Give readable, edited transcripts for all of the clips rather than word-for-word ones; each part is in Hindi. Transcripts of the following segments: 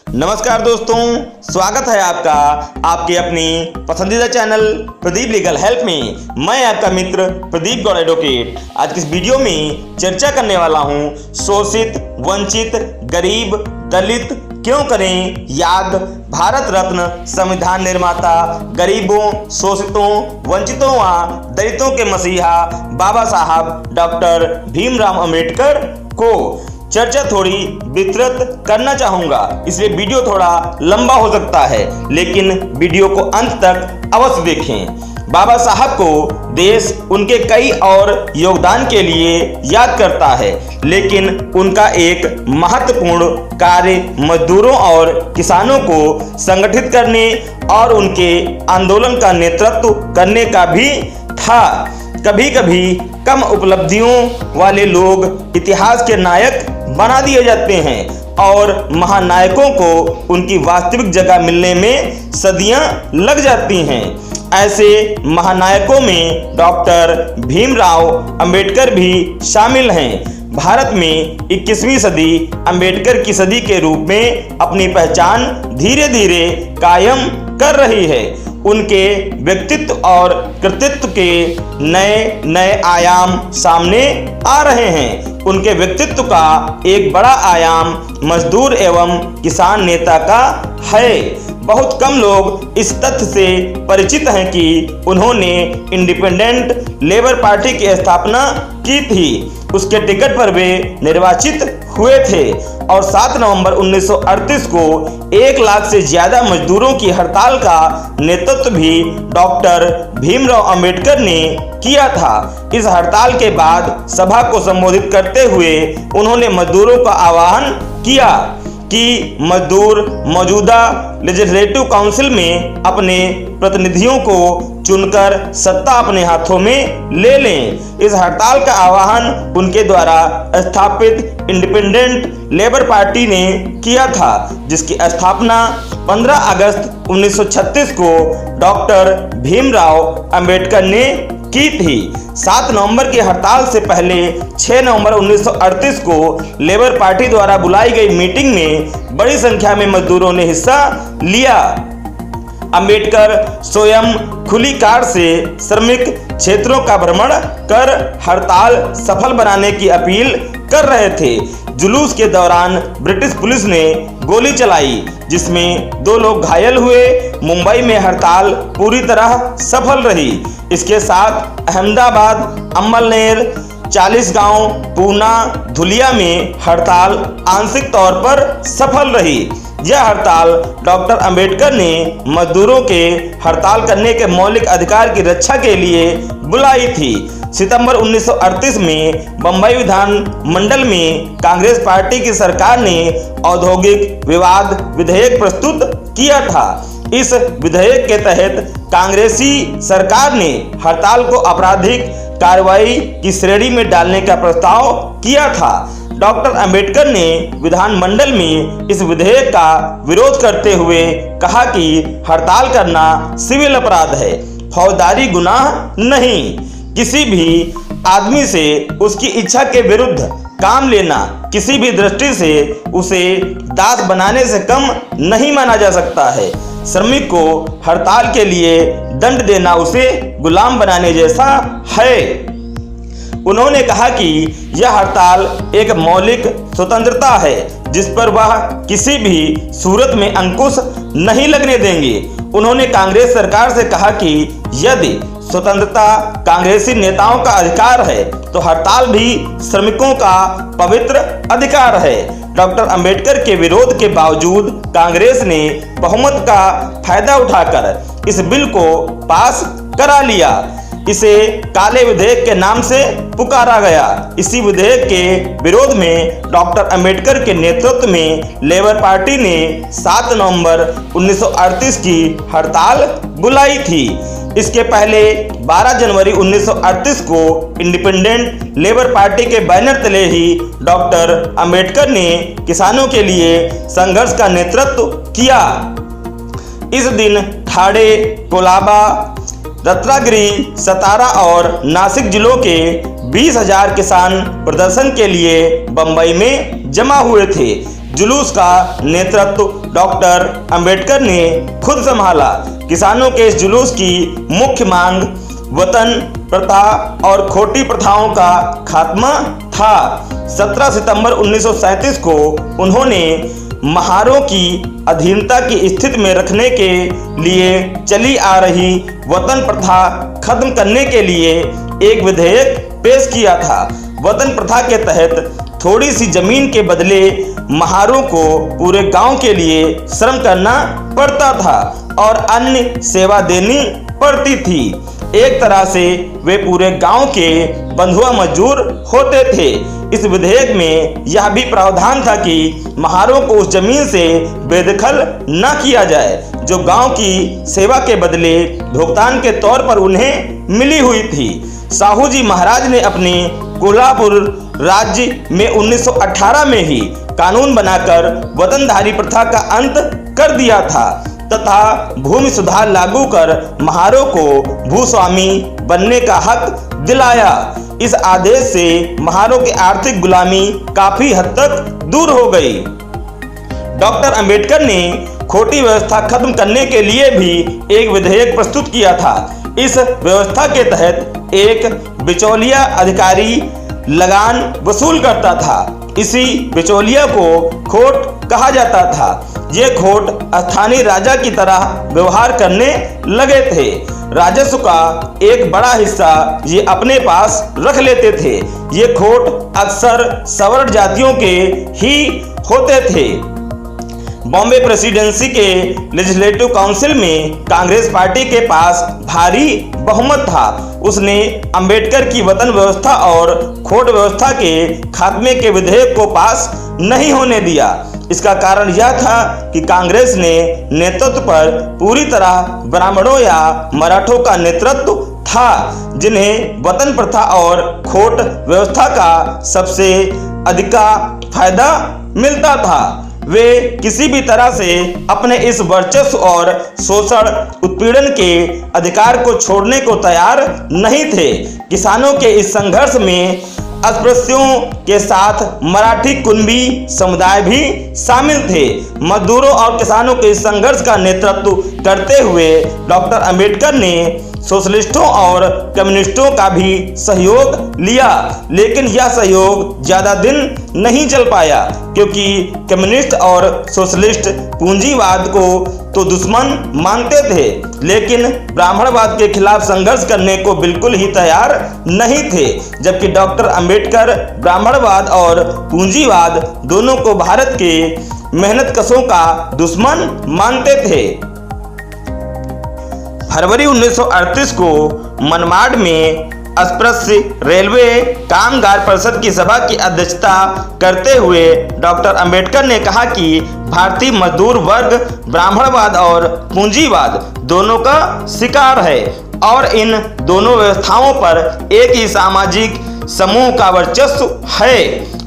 नमस्कार दोस्तों, स्वागत है आपका आपके अपनी पसंदीदा चैनल प्रदीप लीगल हेल्प में। मैं आपका मित्र प्रदीप गौड़ एडवोकेट। आज की इस वीडियो में चर्चा करने वाला हूं, शोषित, वंचित, गरीब, दलित क्यों करें याद भारत रत्न संविधान निर्माता, गरीबों, शोषितों, वंचितों व दलितों के मसीहा बाबा साहब डॉक्टर भीमराव अंबेडकर को चर्चा थोड़ी विस्तृत करना चाहूंगा, इसलिए वीडियो थोड़ा लंबा हो सकता है, लेकिन वीडियो को अंत तक अवश्य देखें। बाबा साहब को देश उनके कई और योगदान के लिए याद करता है, लेकिन उनका एक महत्वपूर्ण कार्य मजदूरों और किसानों को संगठित करने और उनके आंदोलन का नेतृत्व करने का भी था। कभी कभी कम उपलब्धियों वाले लोग इतिहास के नायक बना दिए जाते हैं और महानायकों को उनकी वास्तविक जगह मिलने में सदियां लग जाती हैं। ऐसे महानायकों में डॉक्टर भीमराव अंबेडकर भी शामिल हैं। भारत में 21वीं सदी अंबेडकर की सदी के रूप में अपनी पहचान धीरे धीरे कायम कर रही है। उनके व्यक्तित्व और कृतित्व के नए नए आयाम सामने आ रहे हैं। उनके व्यक्तित्व का एक बड़ा आयाम मजदूर एवं किसान नेता का है। बहुत कम लोग इस तथ्य से परिचित हैं कि उन्होंने इंडिपेंडेंट लेबर पार्टी की स्थापना की थी। उसके टिकट पर वे निर्वाचित हुए थे और 7 नवंबर 1938 को 1 लाख से ज्यादा मजदूरों की हड़ताल का नेतृत्व भी डॉक्टर भीमराव अंबेडकर ने किया था। इस हड़ताल के बाद सभा को संबोधित करते हुए उन्होंने मजदूरों का आह्वान किया कि मजदूर मौजूदा लेजिस्लेटिव काउंसिल में अपने प्रतिनिधियों को चुनकर सत्ता अपने हाथों में ले लें। इस हड़ताल का आह्वान उनके द्वारा स्थापित इंडिपेंडेंट लेबर पार्टी ने किया था, जिसकी स्थापना 15 अगस्त 1936 को डॉक्टर भीमराव अंबेडकर ने की थी। 7 नवंबर की हड़ताल से पहले 6 नवंबर 1938 को लेबर पार्टी द्वारा बुलाई गई मीटिंग में बड़ी संख्या में मजदूरों ने हिस्सा लिया। अंबेडकर स्वयं खुली कार से श्रमिक क्षेत्रों का भ्रमण कर हड़ताल सफल बनाने की अपील कर रहे थे। जुलूस के दौरान ब्रिटिश पुलिस ने गोली चलाई, जिसमें 2 लोग घायल हुए। मुंबई में हड़ताल पूरी तरह सफल रही। इसके साथ अहमदाबाद, अम्बलनेर, चालीसगांव, पूना, धुलिया में हड़ताल आंशिक तौर पर सफल रही। यह हड़ताल डॉक्टर अंबेडकर ने मजदूरों के हड़ताल करने के मौलिक अधिकार की रक्षा के लिए बुलाई थी। सितंबर 1938 में बंबई विधान मंडल में कांग्रेस पार्टी की सरकार ने औद्योगिक विवाद विधेयक प्रस्तुत किया था। इस विधेयक के तहत कांग्रेसी सरकार ने हड़ताल को आपराधिक कार्रवाई की श्रेणी में डालने का प्रस्ताव किया था। डॉक्टर अंबेडकर ने विधानमंडल में इस विधेयक का विरोध करते हुए कहा कि हड़ताल करना सिविल अपराध है, फौजदारी गुनाह नहीं। किसी भी आदमी से उसकी इच्छा के विरुद्ध काम लेना किसी भी दृष्टि से उसे दास बनाने से कम नहीं माना जा सकता है। श्रमिक को हड़ताल के लिए दंड देना उसे गुलाम बनाने जैसा है। उन्होंने कहा कि यह हड़ताल एक मौलिक स्वतंत्रता है, जिस पर वह किसी भी सूरत में अंकुश नहीं लगने देंगे। उन्होंने कांग्रेस सरकार से कहा कि यदि स्वतंत्रता कांग्रेसी नेताओं का अधिकार है, तो हड़ताल भी श्रमिकों का पवित्र अधिकार है। डॉक्टर अंबेडकर के विरोध के बावजूद कांग्रेस ने बहुमत का फायदा उठाकर इस बिल को पास करा लिया। इसे काले विधेयक के नाम से पुकारा गया। इसी विधेयक के विरोध में डॉक्टर अंबेडकर के नेतृत्व में लेबर पार्टी ने 7 नवंबर 1938 की हड़ताल बुलाई थी। इसके पहले 12 जनवरी 1938 को इंडिपेंडेंट लेबर पार्टी के बैनर तले ही डॉक्टर अंबेडकर ने किसानों के लिए संघर्ष का नेतृत्व किया। इस दिन ठाणे, कोलाबा, रत्नागिरी, सतारा और नासिक जिलों के 20,000 किसान प्रदर्शन के लिए बंबई में जमा हुए थे। जुलूस का नेतृत्व डॉक्टर अंबेडकर ने खुद संभाला। किसानों के इस जुलूस की मुख्य मांग वतन प्रथा और खोटी प्रथाओं का खात्मा था। 17 सितंबर 1937 को उन्होंने महारों की अधीनता की स्थिति में रखने के लिए चली आ रही वतन प्रथा खत्म करने के लिए एक विधेयक पेश किया था। वतन प्रथा के तहत थोड़ी सी जमीन के बदले महारों को पूरे गांव के लिए श्रम करना पड़ता था और अन्य सेवा देनी पड़ती थी। एक तरह से वे पूरे गांव के बंधुआ मजदूर होते थे। इस विधेयक में यह भी प्रावधान था कि महारों को उस जमीन से बेदखल न किया जाए जो गांव की सेवा के बदले भुगतान के तौर पर उन्हें मिली हुई थी। साहू जी महाराज ने अपने कोल्हापुर राज्य में 1918 में ही कानून बनाकर वतनधारी प्रथा का अंत कर दिया था तथा भूमि सुधार लागू कर महारों को भूस्वामी बनने का हक दिलाया। इस आदेश से महारों की आर्थिक गुलामी काफी हद तक दूर हो गई। डॉक्टर अंबेडकर ने खोटी व्यवस्था खत्म करने के लिए भी एक विधेयक प्रस्तुत किया था। इस व्यवस्था के तहत एक बिचौलिया अधिकारी लगान वसूल करता था। इसी बिचौलिया को खोट कहा जाता था। ये खोट स्थानीय राजा की तरह व्यवहार करने लगे थे। राजस्व का एक बड़ा हिस्सा ये अपने पास रख लेते थे। ये खोट अक्सर सवर्ण जातियों के ही होते थे। बॉम्बे प्रेसिडेंसी के लेजिस्लेटिव काउंसिल में कांग्रेस पार्टी के पास भारी बहुमत था। उसने अंबेडकर की वतन व्यवस्था और खोट व्यवस्था के खात्मे के विधेयक को पास नहीं होने दिया। इसका कारण यह था कि कांग्रेस ने नेतृत्व पर पूरी तरह ब्राह्मणों या मराठों का नेतृत्व था जिन्हें वतन प्रथा और खोट व्यवस्था का सबसे अधिक फायदा मिलता था। वे किसी भी तरह से अपने इस वर्चस्व और शोषण उत्पीड़न के अधिकार को छोड़ने को तैयार नहीं थे। किसानों के इस संघर्ष में अस्पृश्यों के साथ मराठी कुनबी समुदाय भी शामिल थे। मजदूरों और किसानों के इस संघर्ष का नेतृत्व करते हुए डॉक्टर अंबेडकर ने सोशलिस्टों और कम्युनिस्टों का भी सहयोग लिया, लेकिन यह सहयोग ज्यादा दिन नहीं चल पाया क्योंकि कम्युनिस्ट और सोशलिस्ट पूंजीवाद को तो दुश्मन मानते थे लेकिन ब्राह्मणवाद के खिलाफ संघर्ष करने को बिल्कुल ही तैयार नहीं थे। जबकि डॉक्टर अंबेडकर ब्राह्मणवाद और पूंजीवाद दोनों को भारत के मेहनतकशों का दुश्मन मानते थे। फरवरी 1938 को मनमाड में अस्पृश्य रेलवे कामगार परिषद की सभा की अध्यक्षता करते हुए डॉक्टर अंबेडकर ने कहा कि भारतीय मजदूर वर्ग ब्राह्मणवाद और पूंजीवाद दोनों का शिकार है और इन दोनों व्यवस्थाओं पर एक ही सामाजिक समूह का वर्चस्व है।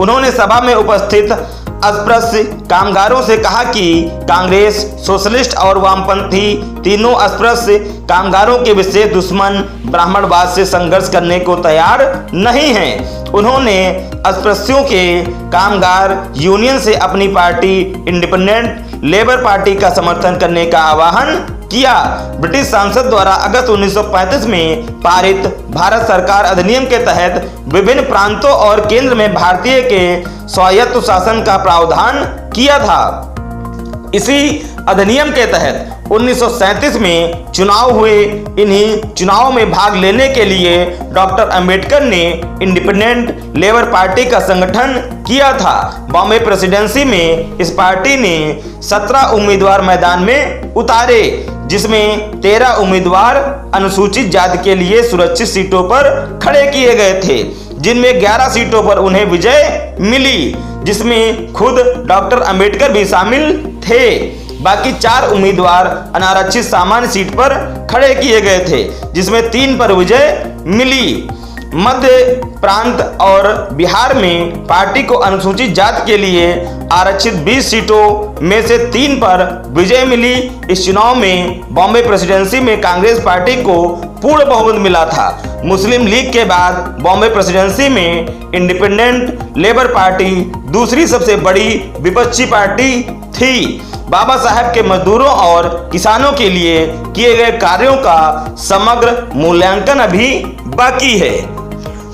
उन्होंने सभा में उपस्थित अस्पृश्य कामगारों से कहा कि कांग्रेस, सोशलिस्ट और वामपंथी तीनों अस्पृश्य कामगारों के विशेष दुश्मन ब्राह्मणवाद से संघर्ष करने को तैयार नहीं हैं। उन्होंने अस्पृश्यों के कामगार यूनियन से अपनी पार्टी इंडिपेंडेंट लेबर पार्टी का समर्थन करने का आह्वान किया। ब्रिटिश संसद द्वारा अगस्त 1935 में पारित भारत सरकार अधिनियम के तहत विभिन्न प्रांतों और केंद्र में भारतीय के स्वायत्त शासन का प्रावधान किया था। इसी अधिनियम के तहत 1937 में चुनाव हुए। इन्हीं चुनाव में भाग लेने के लिए डॉक्टर अंबेडकर ने इंडिपेंडेंट लेबर पार्टी का संगठन किया था। बॉम्बे प्रेसिडेंसी में इस पार्टी ने 17 उम्मीदवार मैदान में उतारे जिसमें 13 उम्मीदवार अनुसूचित जाति के लिए सुरक्षित सीटों पर खड़े किए गए थे जिनमें 11 सीटों पर उन्हें विजय मिली जिसमें खुद डॉक्टर अंबेडकर भी शामिल थे। बाकी 4 उम्मीदवार अनारक्षित सामान्य सीट पर खड़े किए गए थे जिसमें 3 पर विजय मिली। मध्य प्रांत और बिहार में पार्टी को अनुसूचित जाति के लिए आरक्षित 20 सीटों में से 3 पर विजय मिली। इस चुनाव में बॉम्बे प्रेसिडेंसी में कांग्रेस पार्टी को पूर्ण बहुमत मिला था। मुस्लिम लीग के बाद बॉम्बे प्रेसिडेंसी में इंडिपेंडेंट लेबर पार्टी दूसरी सबसे बड़ी विपक्षी पार्टी थी। बाबा साहब के मजदूरों और किसानों के लिए किए गए कार्यों का समग्र मूल्यांकन अभी बाकी है।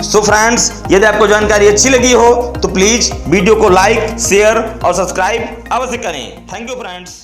सो फ्रेंड्स, यदि आपको जानकारी अच्छी लगी हो तो प्लीज वीडियो को लाइक, शेयर और सब्सक्राइब अवश्य करें। Thank you friends.